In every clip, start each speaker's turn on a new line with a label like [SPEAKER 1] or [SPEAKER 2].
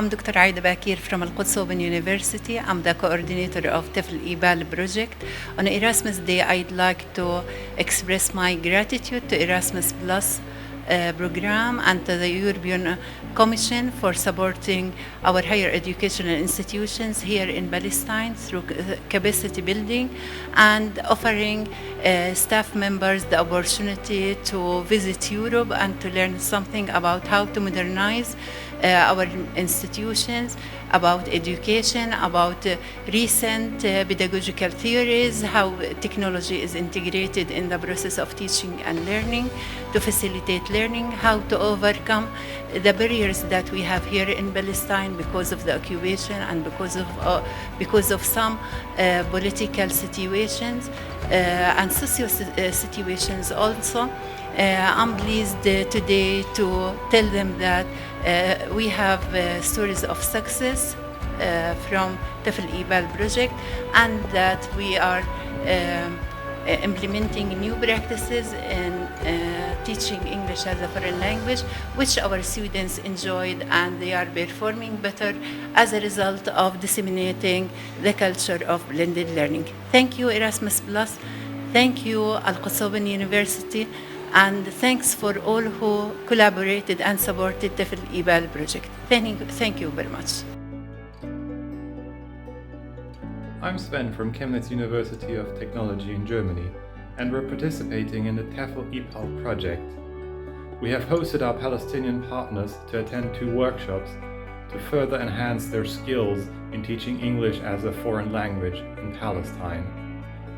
[SPEAKER 1] I'm Dr. Aida Bakir from Al-Quds Open University. I'm the coordinator of Tefl-Epal project. On Erasmus Day, I'd like to express my gratitude to Erasmus Plus program and to the European Commission for supporting our higher educational institutions here in Palestine through capacity building and offering staff members the opportunity to visit Europe and to learn something about how to modernize our institutions, about education, about recent pedagogical theories, how technology is integrated in the process of teaching and learning, to facilitate learning, how to overcome the barriers that we have here in Palestine because of the occupation and because of some political situations and socio situations also. I'm pleased today to tell them that we have stories of success from Tefl-Epal project and that we are implementing new practices in teaching English as a foreign language, which our students enjoyed, and they are performing better as a result of disseminating the culture of blended learning. Thank you, Erasmus Plus. Thank you, Al-Quds Open University. And thanks for all who collaborated and supported the Tefl-Epal project. Thank you very much.
[SPEAKER 2] I'm Sven from Chemnitz University of Technology in Germany, and we're participating in the Tefl-Epal project. We have hosted our Palestinian partners to attend 2 workshops to further enhance their skills in teaching English as a foreign language in Palestine.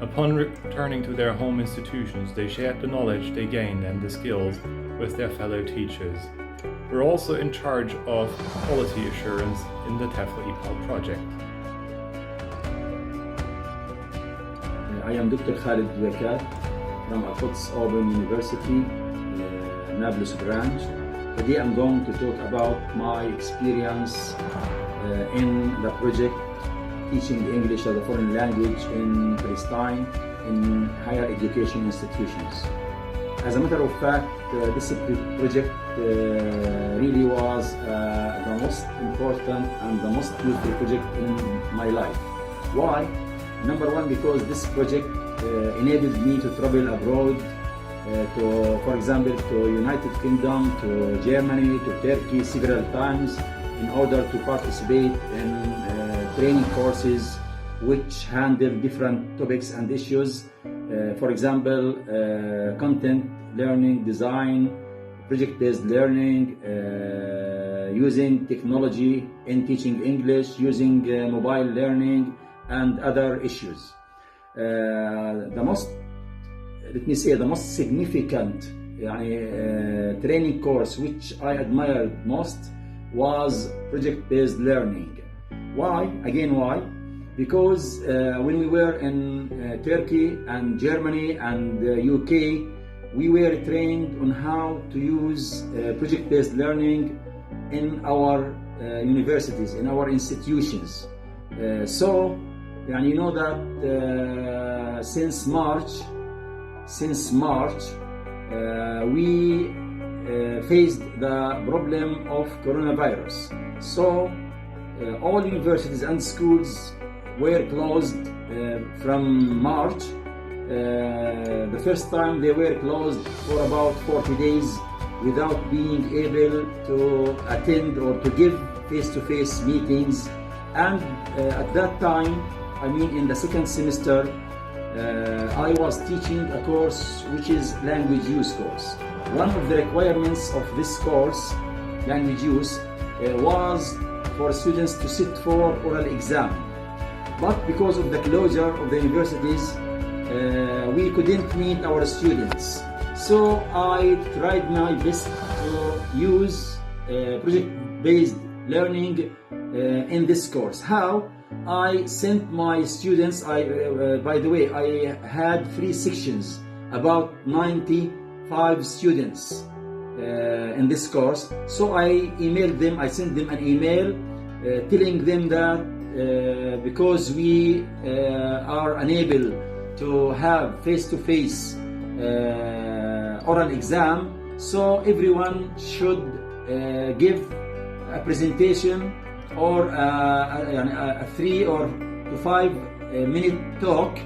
[SPEAKER 2] Upon returning to their home institutions, they shared the knowledge they gained and the skills with their fellow teachers. We're also in charge of quality assurance in the Tefl-Epal project.
[SPEAKER 3] I am Dr. Khalid Wekat from Al-Quds Open University, Nablus branch. Today I'm going to talk about my experience in the project teaching English as a foreign language in Palestine in higher education institutions. As a matter of fact, this project really was the most important and the most useful project in my life. Why? Number one, because this project enabled me to travel abroad for example, to United Kingdom, to Germany, to Turkey several times in order to participate in training courses which handle different topics and issues. For example, content learning, design, project-based learning, using technology in teaching English, using mobile learning, and other issues. The most significant training course which I admired most was project-based learning. Why? Again, why? Because when we were in Turkey and Germany and UK, we were trained on how to use project-based learning in our universities, in our institutions. So, you know that since March, we faced the problem of coronavirus. So all universities and schools were closed from March. The first time they were closed for about 40 days without being able to attend or to give face-to-face meetings. And at that time, in the second semester, I was teaching a course which is language use course. One of the requirements of this course, language use, was for students to sit for oral exam. But because of the closure of the universities, we couldn't meet our students. So I tried my best to use project-based learning in this course. How? I sent my students, by the way, I had 3 sections, about 95 students in this course. So I emailed them, I sent them an email telling them that because we are unable to have face-to-face oral exam, so everyone should give a presentation or a 3 or to 5 minute talk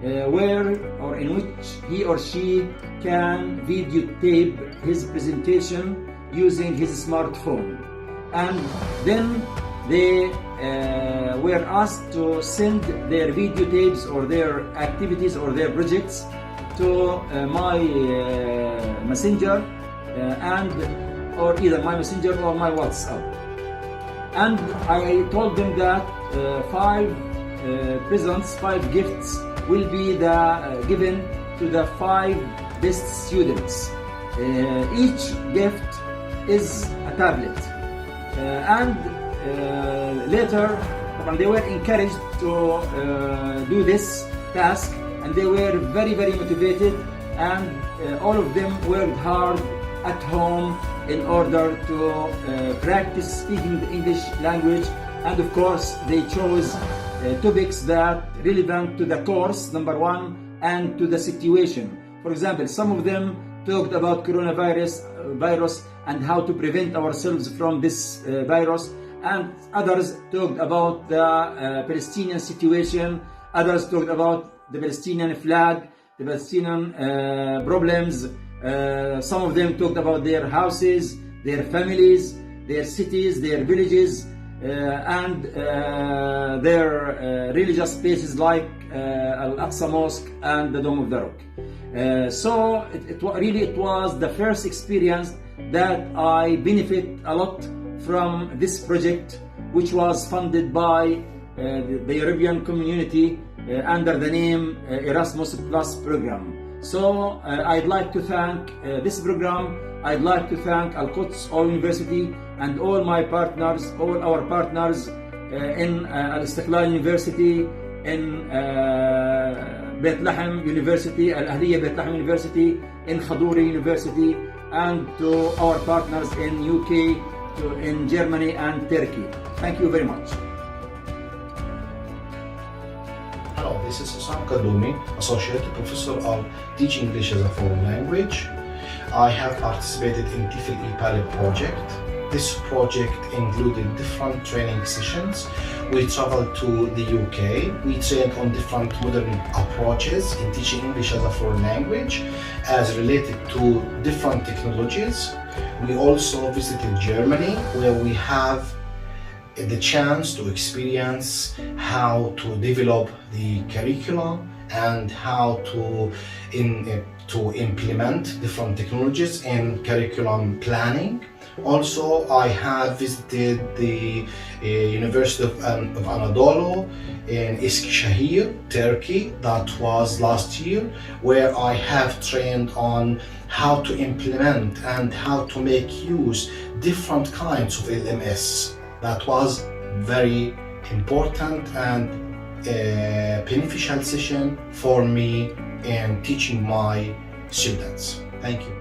[SPEAKER 3] where or in which he or she can videotape his presentation using his smartphone. And then they were asked to send their videotapes or their activities or their projects to my messenger or either my messenger or my WhatsApp. And I told them that 5 presents, 5 gifts will be given to the 5 best students. Each gift is a tablet. Later, they were encouraged to do this task, and they were very, very motivated, and all of them worked hard at home in order to practice speaking the English language. And of course, they chose topics that relevant to the course, number one, and to the situation. For example, some of them talked about coronavirus and how to prevent ourselves from this virus, and others talked about the Palestinian situation, others talked about the Palestinian flag, the Palestinian problems. Some of them talked about their houses, their families, their cities, their villages, and their religious places like Al-Aqsa Mosque and the Dome of the Rock. So it was the first experience that I benefit a lot from this project, which was funded by the European community under the name Erasmus Plus program. So I'd like to thank this program. I'd like to thank Al-Quds University and all my partners, all our partners in Al-Istiqlal University, in Beit Lahem University, Al-Ahliya Beit Lahem University, in Khaduri University, and to our partners in UK, in Germany and Turkey. Thank you very much.
[SPEAKER 4] Hello, this is Sam Kadoumi, Associate Professor of Teaching English as a Foreign Language. I have participated in Tefl-Epal project. This project included different training sessions. We traveled to the UK. We trained on different modern approaches in teaching English as a foreign language as related to different technologies. We also visited Germany, where we have the chance to experience how to develop the curriculum and how to implement different technologies in curriculum planning. Also, I have visited the University of Anadolu in Eskişehir, Turkey. That was last year, where I have trained on how to implement and how to make use different kinds of LMS. That was very important and beneficial session for me in teaching my students. Thank you.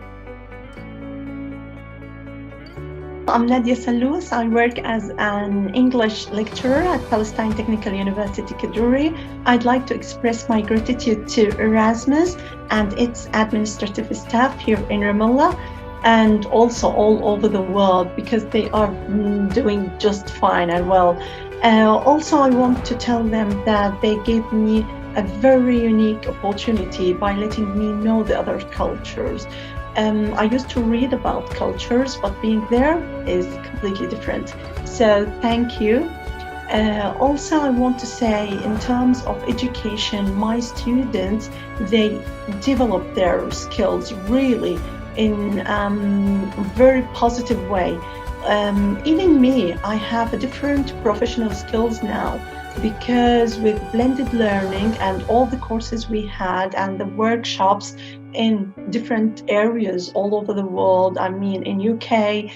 [SPEAKER 5] I'm Nadia Salous. I work as an English lecturer at Palestine Technical University, Kaduri. I'd like to express my gratitude to Erasmus and its administrative staff here in Ramallah, and also all over the world, because they are doing just fine and well. Also, I want to tell them that they gave me a very unique opportunity by letting me know the other cultures. I used to read about cultures, but being there is completely different. So thank you. Also, I want to say, in terms of education, my students, they develop their skills really in a very positive way. Even me, I have a different professional skills now, because with blended learning and all the courses we had and the workshops in different areas all over the world, I mean in UK,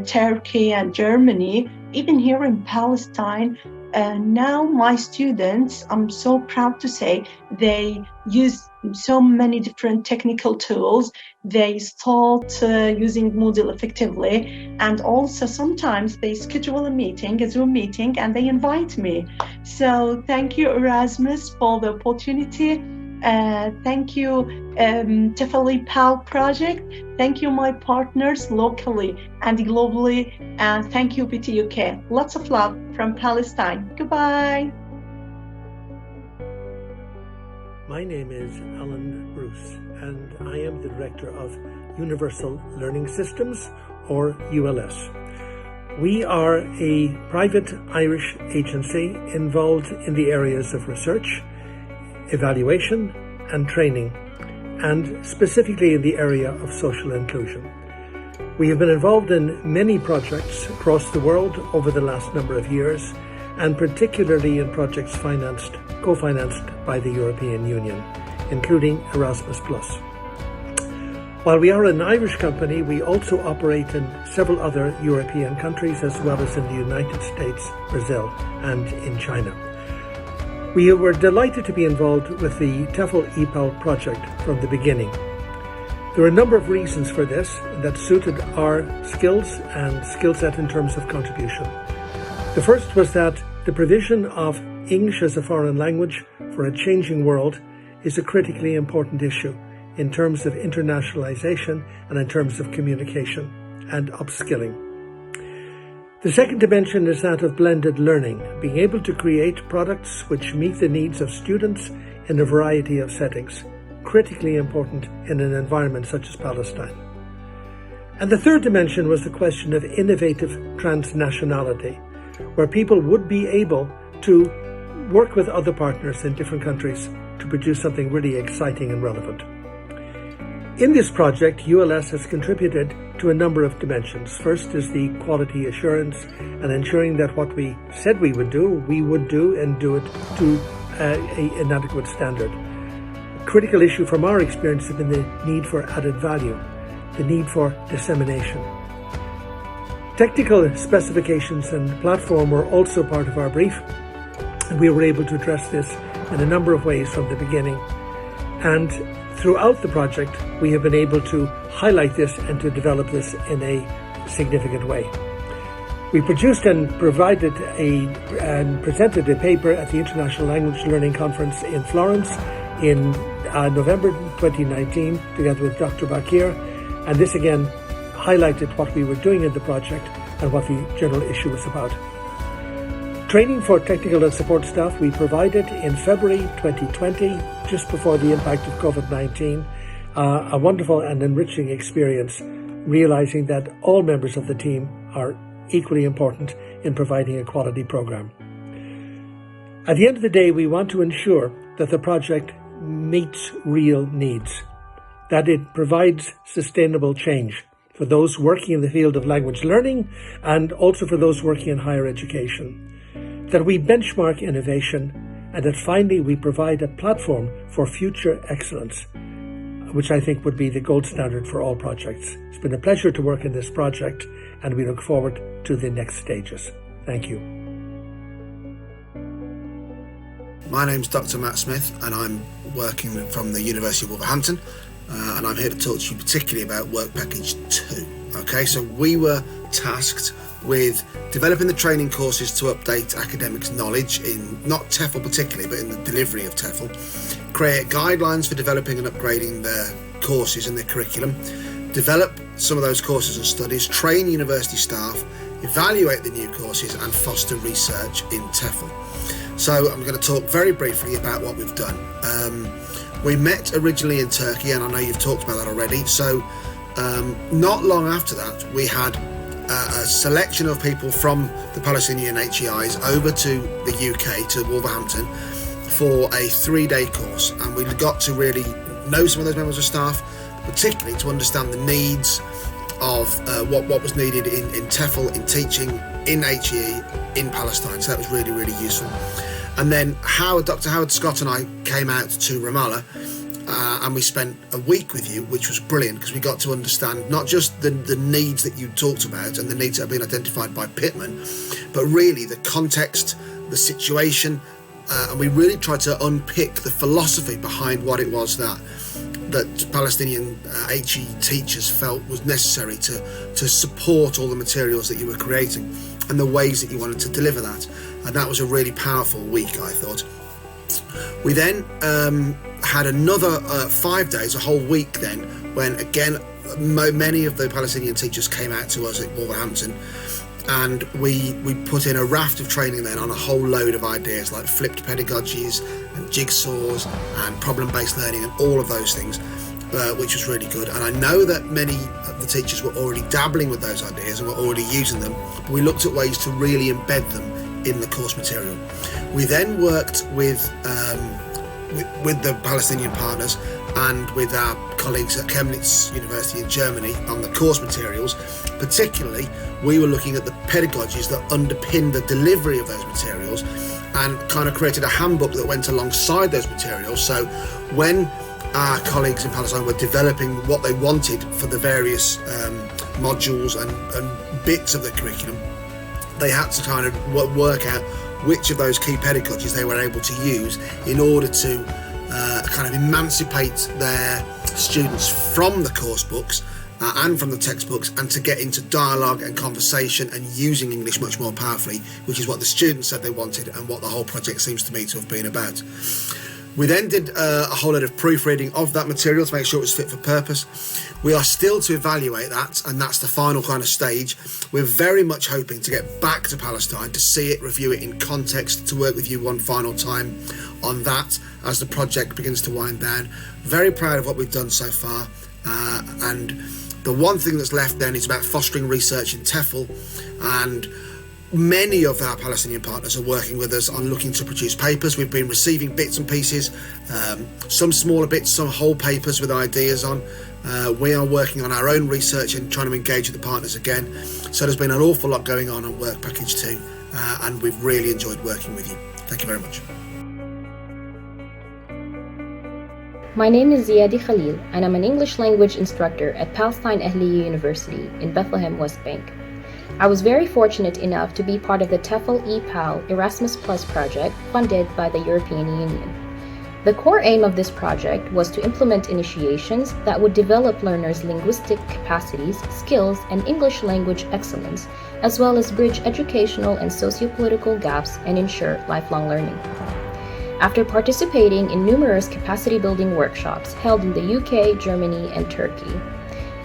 [SPEAKER 5] Turkey and Germany, even here in Palestine, now my students, I'm so proud to say, they use so many different technical tools. They start using Moodle effectively, and also sometimes they schedule a meeting, a Zoom meeting, and they invite me. So thank you, Erasmus, for the opportunity. Thank you, Tefl-Epal project. Thank you, my partners locally and globally. And thank you, BTUK. Lots of love from Palestine. Goodbye.
[SPEAKER 6] My name is Alan Bruce, and I am the Director of Universal Learning Systems, or ULS. We are a private Irish agency involved in the areas of research, evaluation and training, and specifically in the area of social inclusion. We have been involved in many projects across the world over the last number of years, and particularly in projects co-financed by the European Union, including Erasmus+. While we are an Irish company, we also operate in several other European countries, as well as in the United States, Brazil, and in China. We were delighted to be involved with the Tefl-Epal project from the beginning. There are a number of reasons for this that suited our skills and skill set in terms of contribution. The first was that the provision of English as a foreign language for a changing world is a critically important issue in terms of internationalization and in terms of communication and upskilling. The second dimension is that of blended learning, being able to create products which meet the needs of students in a variety of settings, critically important in an environment such as Palestine. And the third dimension was the question of innovative transnationality, where people would be able to work with other partners in different countries to produce something really exciting and relevant. In this project, ULS has contributed to a number of dimensions. First is the quality assurance and ensuring that what we said we would do and do it to an adequate standard. A critical issue from our experience has been the need for added value, the need for dissemination. Technical specifications and platform were also part of our brief, and we were able to address this in a number of ways from the beginning. And throughout the project, we have been able to highlight this and to develop this in a significant way. We produced and presented a paper at the International Language Learning Conference in Florence in November 2019, together with Dr. Bakir, and this again highlighted what we were doing in the project and what the general issue was about. Training for technical and support staff we provided in February 2020, just before the impact of COVID-19, a wonderful and enriching experience, realizing that all members of the team are equally important in providing a quality program. At the end of the day, we want to ensure that the project meets real needs, that it provides sustainable change for those working in the field of language learning and also for those working in higher education, that we benchmark innovation, and that finally we provide a platform for future excellence, which I think would be the gold standard for all projects. It's been a pleasure to work in this project, and we look forward to the next stages. Thank you.
[SPEAKER 7] My name's Dr. Matt Smith, and I'm working from the University of Wolverhampton, and I'm here to talk to you particularly about Work Package 2. Okay, so we were tasked with developing the training courses to update academics' knowledge in not TEFL particularly, but in the delivery of TEFL, create guidelines for developing and upgrading their courses and their curriculum, develop some of those courses and studies, train university staff, evaluate the new courses, and foster research in TEFL. So I'm going to talk very briefly about what we've done. We met originally in Turkey, and I know you've talked about that already. So not long after that, we had a selection of people from the Palestinian HEIs over to the UK, to Wolverhampton, for a 3-day course, and we got to really know some of those members of staff, particularly to understand the needs of what was needed in TEFL, in teaching, in HE, in Palestine. So that was really, really useful. And then Dr. Howard Scott and I came out to Ramallah, and we spent a week with you, which was brilliant because we got to understand not just the needs that you talked about and the needs that have been identified by Pittman, but really the context, the situation, and we really tried to unpick the philosophy behind what it was that Palestinian HE teachers felt was necessary to support all the materials that you were creating and the ways that you wanted to deliver that. And that was a really powerful week, I thought. We then had another 5 days, a whole week then, when again many of the Palestinian teachers came out to us at Wolverhampton, and we put in a raft of training then on a whole load of ideas like flipped pedagogies and jigsaws and problem-based learning and all of those things, which was really good. And I know that many of the teachers were already dabbling with those ideas and were already using them, but we looked at ways to really embed them in the course material. We then worked with the Palestinian partners and with our colleagues at Chemnitz University in Germany on the course materials. Particularly, we were looking at the pedagogies that underpin the delivery of those materials and kind of created a handbook that went alongside those materials. So when our colleagues in Palestine were developing what they wanted for the various modules and bits of the curriculum, they had to kind of work out which of those key pedagogies they were able to use in order to kind of emancipate their students from the course books and from the textbooks, and to get into dialogue and conversation and using English much more powerfully, which is what the students said they wanted and what the whole project seems to me to have been about. We then did a whole lot of proofreading of that material to make sure it was fit for purpose. We are still to evaluate that, and that's the final kind of stage. We're very much hoping to get back to Palestine to see it, review it in context, to work with you one final time on that as the project begins to wind down. Very proud of what we've done so far, and the one thing that's left then is about fostering research in Tefl, and many of our Palestinian partners are working with us on looking to produce papers. We've been receiving bits and pieces, some smaller bits, some whole papers with ideas on. We are working on our own research and trying to engage with the partners again. So there's been an awful lot going on Work Package 2, and we've really enjoyed working with you. Thank you very much.
[SPEAKER 8] My name is Ziadi Khalil, and I'm an English language instructor at Palestine Ahliya University in Bethlehem, West Bank. I was very fortunate enough to be part of the Tefl-Epal Erasmus Plus project funded by the European Union. The core aim of this project was to implement initiations that would develop learners' linguistic capacities, skills, and English language excellence, as well as bridge educational and socio-political gaps and ensure lifelong learning. After participating in numerous capacity-building workshops held in the UK, Germany, and Turkey,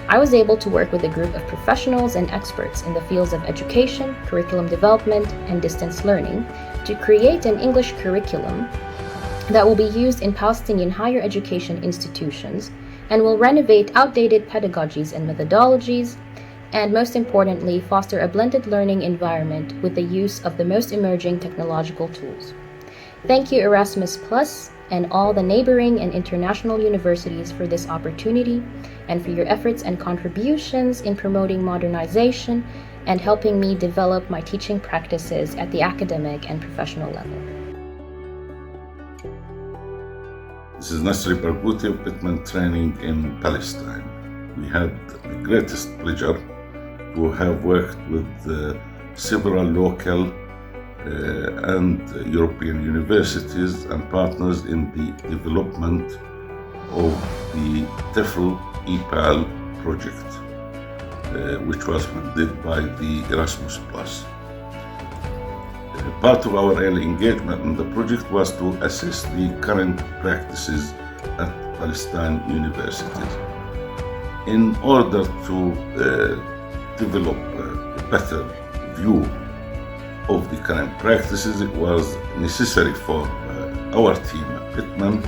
[SPEAKER 8] I was able to work with a group of professionals and experts in the fields of education, curriculum development, and distance learning to create an English curriculum that will be used in Palestinian higher education institutions and will renovate outdated pedagogies and methodologies, and most importantly, foster a blended learning environment with the use of the most emerging technological tools. Thank you, Erasmus Plus, and all the neighboring and international universities for this opportunity and for your efforts and contributions in promoting modernization and helping me develop my teaching practices at the academic and professional level.
[SPEAKER 9] This is Nasri Barghouti of Pittman Training in Palestine. We had the greatest pleasure to have worked with several local and European universities and partners in the development of the Tefl-Epal project, which was funded by the Erasmus Plus. Part of our early engagement in the project was to assess the current practices at Palestine universities. In order to develop a better view of the current practices, it was necessary for our team at Pittman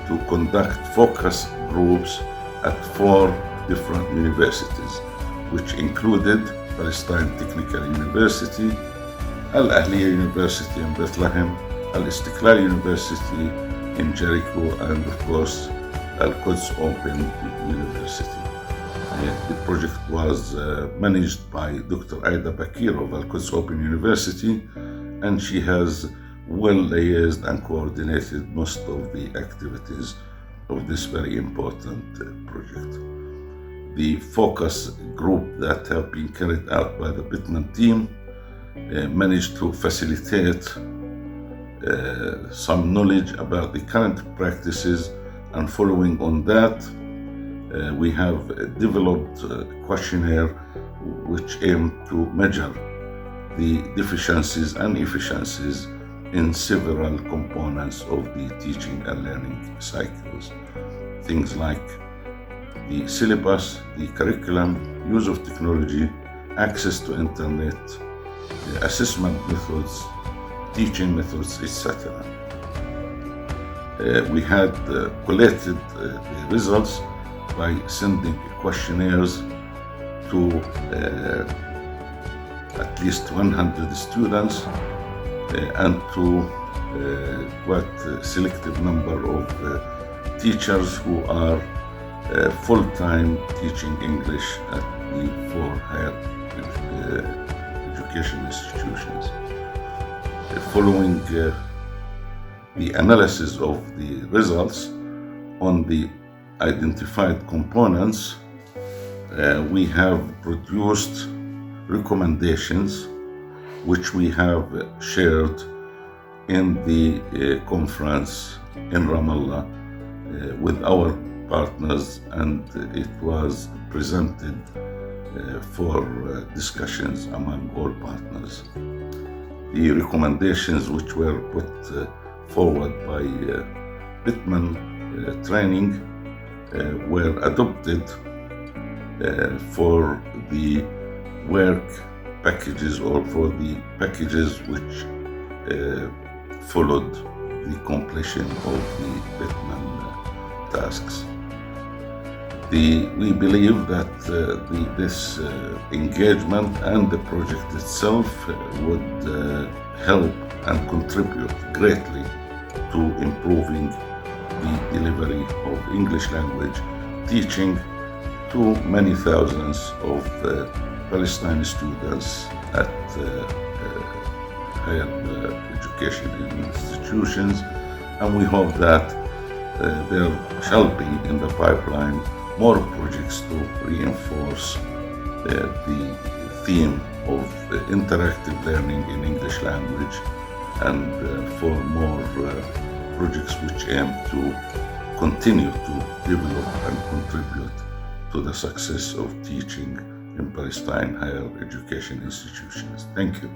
[SPEAKER 9] to conduct focus groups at 4 different universities, which included Palestine Technical University, Al-Ahliya University in Bethlehem, Al-Istiqlal University in Jericho, and of course Al-Quds Open University. The project was managed by Dr. Aida Bakir of Al-Quds Open University, and she has well liaised and coordinated most of the activities of this very important project. The focus group that have been carried out by the Pittman team managed to facilitate some knowledge about the current practices, and following on that, we have developed a questionnaire which aimed to measure the deficiencies and efficiencies in several components of the teaching and learning cycles. Things like the syllabus, the curriculum, use of technology, access to internet, assessment methods, teaching methods, etc. We had collected the results by sending questionnaires to at least 100 students and to quite a selective number of teachers who are full-time teaching English at the four higher education institutions. Following the analysis of the results on the identified components, we have produced recommendations which we have shared in the conference in Ramallah with our partners, and it was presented for discussions among all partners. The recommendations which were put forward by Bitman training were adopted for the work packages or for the packages which followed the completion of the Bitman tasks. We believe that this engagement and the project itself would help and contribute greatly to improving the delivery of English language teaching to many thousands of Palestinian students at higher education institutions, and we hope that there shall be in the pipeline more projects to reinforce the theme of interactive learning in English language, and for more projects which aim to continue to develop and contribute to the success of teaching in Palestine higher education institutions. Thank you.